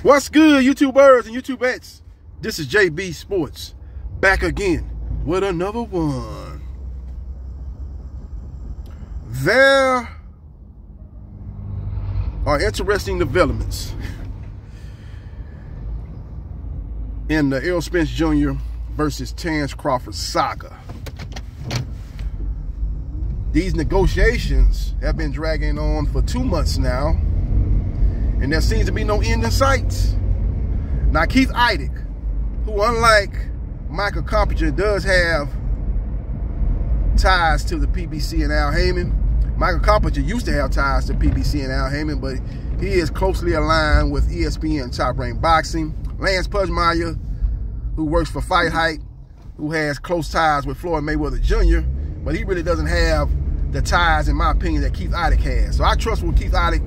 What's good, YouTubers and YouTubettes? This is JB Sports, back again with another one. There are interesting developments in the Errol Spence Jr. versus Terrence Crawford saga. These negotiations have been dragging on for 2 months now, and there seems to be no end in sight. Now, Keith Idec, who unlike Michael Coppinger does have ties to the PBC and Al Haymon. Michael Coppinger used to have ties to PBC and Al Haymon, but he is closely aligned with ESPN Top Rank Boxing. Lance Pudgemeyer, who works for Fight Hype, who has close ties with Floyd Mayweather Jr., but he really doesn't have the ties, in my opinion, that Keith Idec has. So I trust what Keith Idec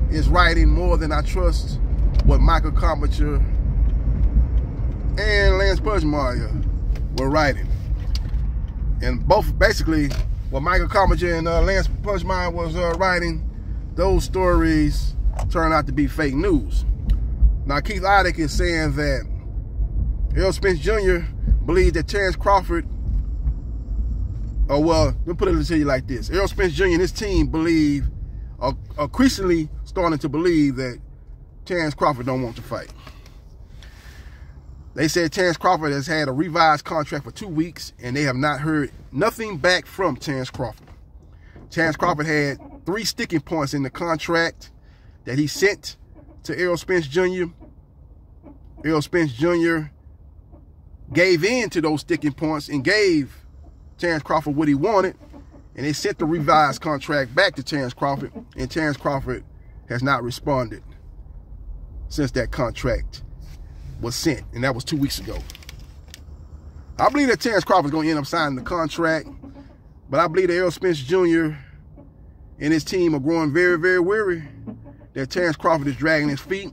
is writing more than I trust what Michael Coppinger and Lance Pudgemeyer were writing. And both, basically, what Michael Coppinger and Lance Pudgemeyer was writing, those stories turned out to be fake news. Now, Keith Idec is saying that Errol Spence Jr. believes that Terrence Crawford, let me put it to you like this. Errol Spence Jr. and his team believe, are increasingly starting to believe, that Terrence Crawford don't want to fight. They said Terrence Crawford has had a revised contract for 2 weeks, and they have not heard nothing back from Terrence Crawford. Terrence Crawford had 3 sticking points in the contract that he sent to Errol Spence Jr. Errol Spence Jr. gave in to those sticking points and gave Terrence Crawford what he wanted, and they sent the revised contract back to Terrence Crawford, and Terrence Crawford has not responded since that contract was sent, and that was 2 weeks ago. I believe that Terrence Crawford is going to end up signing the contract, but I believe that Errol Spence Jr. and his team are growing very, very weary that Terrence Crawford is dragging his feet.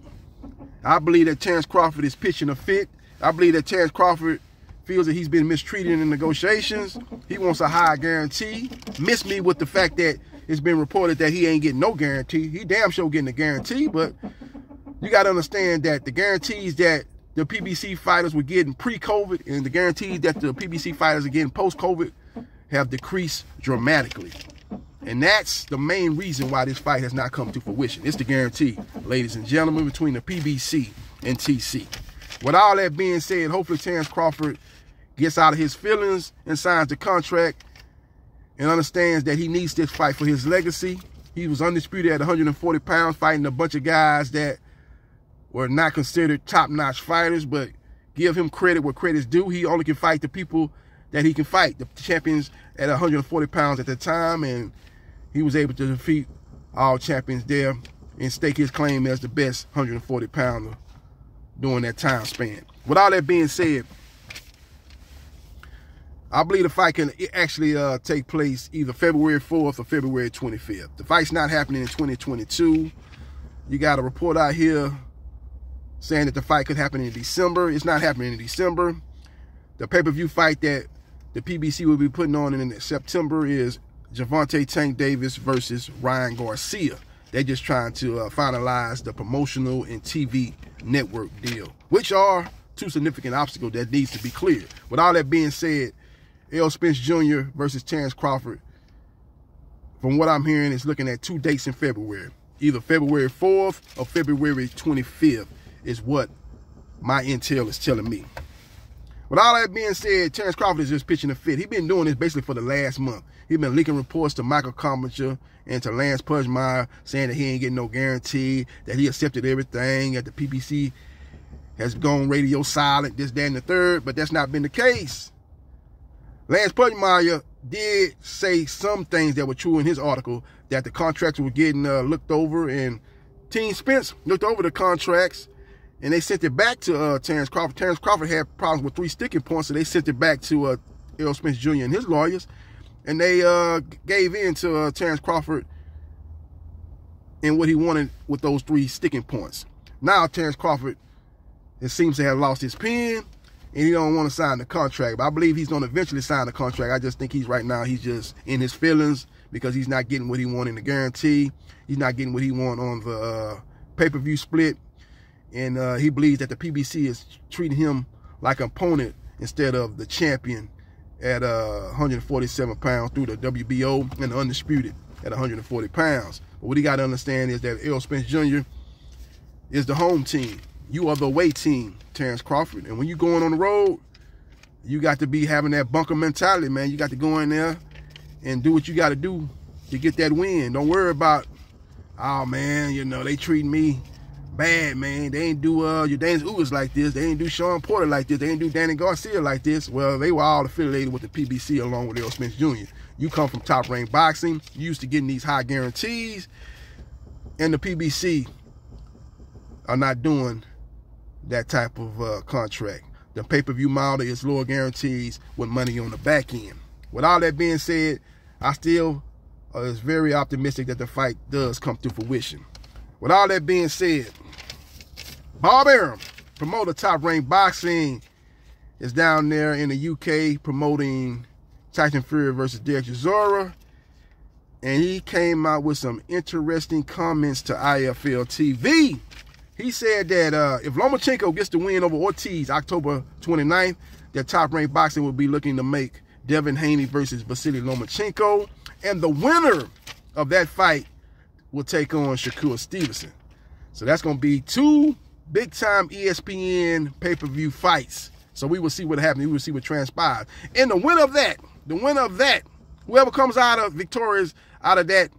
I believe that Terrence Crawford is pitching a fit. I believe that Terrence Crawford feels that he's been mistreated in negotiations. He wants a high guarantee. Miss me with the fact that it's been reported that he ain't getting no guarantee. He damn sure getting a guarantee, but you got to understand that the guarantees that the PBC fighters were getting pre-COVID and the guarantees that the PBC fighters are getting post-COVID have decreased dramatically. And that's the main reason why this fight has not come to fruition. It's the guarantee, ladies and gentlemen, between the PBC and TC. With all that being said, hopefully Terrence Crawford gets out of his feelings and signs the contract and understands that he needs this fight for his legacy. He was undisputed at 140 pounds, fighting a bunch of guys that were not considered top-notch fighters, but give him credit where credit's due. He only can fight the people that he can fight, the champions at 140 pounds at the time, and he was able to defeat all champions there and stake his claim as the best 140-pounder during that time span. With all that being said, I believe the fight can actually take place either February 4th or February 25th. The fight's not happening in 2022. You got a report out here saying that the fight could happen in December. It's not happening in December. The pay-per-view fight that the PBC will be putting on in September is Gervonta Tank Davis versus Ryan Garcia. They're just trying to finalize the promotional and TV network deal, which are 2 significant obstacles that needs to be cleared. With all that being said, Errol Spence Jr. versus Terrence Crawford, from what I'm hearing, is looking at 2 dates in February. Either February 4th or February 25th is what my intel is telling me. With all that being said, Terrence Crawford is just pitching a fit. He's been doing this basically for the last month. He's been leaking reports to Michael Coppinger and to Lance Pudgemeyer saying that he ain't getting no guarantee, that he accepted everything, that the PBC has gone radio silent, this, that, and the third, but that's not been the case. Lance Pudgemeyer did say some things that were true in his article, that the contracts were getting looked over, and Team Spence looked over the contracts, and they sent it back to Terrence Crawford. Terrence Crawford had problems with 3 sticking points, so they sent it back to Errol Spence Jr. and his lawyers, and they gave in to Terrence Crawford and what he wanted with those 3 sticking points. Now Terrence Crawford, it seems to have lost his pen, and he don't want to sign the contract. But I believe he's going to eventually sign the contract. I just think he's just in his feelings because he's not getting what he wanted in the guarantee. He's not getting what he wants on the pay-per-view split. And he believes that the PBC is treating him like an opponent instead of the champion at 147 pounds through the WBO and the undisputed at 140 pounds. But what he got to understand is that Spence Jr. is the home team. You are the away team, Terrence Crawford. And when you're going on the road, you got to be having that bunker mentality, man. You got to go in there and do what you got to do to get that win. Don't worry about, oh, man, you know, they treat me bad, man. They ain't do Jordanis Ugas like this. They ain't do Sean Porter like this. They ain't do Danny Garcia like this. Well, they were all affiliated with the PBC along with Spence Jr. You come from Top Rank Boxing. You used to getting these high guarantees. And the PBC are not doing that type of contract. The pay-per-view model is lower guarantees with money on the back end. With all that being said, I still is very optimistic that the fight does come to fruition. With all that being said, Bob Arum, promoter Top Rank Boxing, is down there in the UK promoting Tyson Fury versus Derek Chisora. And he came out with some interesting comments to IFL TV. He said that if Lomachenko gets the win over Ortiz October 29th, that Top Rank Boxing will be looking to make Devin Haney versus Vasily Lomachenko. And the winner of that fight will take on Shakur Stevenson. So that's going to be two big-time ESPN pay-per-view fights. So we will see what happens. We will see what transpires. And the winner of that, whoever comes out of victorious out of that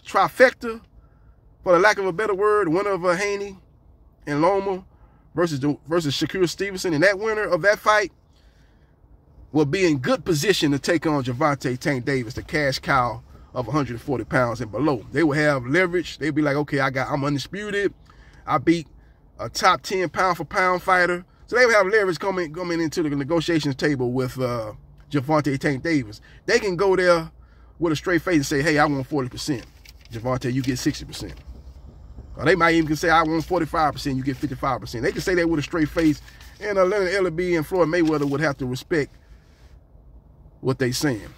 trifecta, for the lack of a better word, the winner of Haney and Loma versus Shakur Stevenson, and that winner of that fight will be in good position to take on Gervonta Tank Davis, the cash cow of 140 pounds and below. They will have leverage. They'll be like, okay, I'm undisputed. I beat a top 10 pound-for-pound fighter. So they will have leverage coming into the negotiations table with Gervonta Tank Davis. They can go there with a straight face and say, hey, I want 40%. Gervonta, you get 60%. Or they might even say, I want 45%, you get 55%. They can say that with a straight face, and Leonard Ellerbe and Floyd Mayweather would have to respect what they're saying.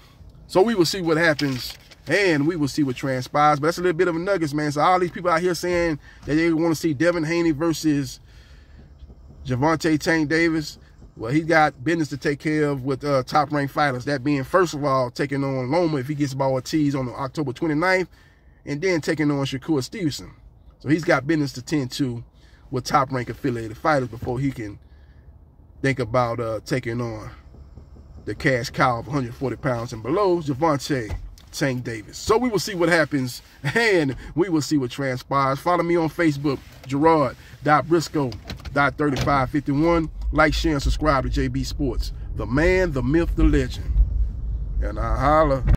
So we will see what happens, and we will see what transpires. But that's a little bit of a nuggets, man. So all these people out here saying that they want to see Devin Haney versus Gervonta Tank Davis, well, he got business to take care of with top-ranked fighters. That being, first of all, taking on Loma if he gets by Ortiz on October 29th, and then taking on Shakur Stevenson. So he's got business to tend to with top-ranked affiliated fighters before he can think about taking on the cash cow of 140 pounds and below, Gervonta Tank Davis. So we will see what happens, and we will see what transpires. Follow me on Facebook, Gerard.Briscoe.3551. Like, share, and subscribe to JB Sports. The man, the myth, the legend. And I holla.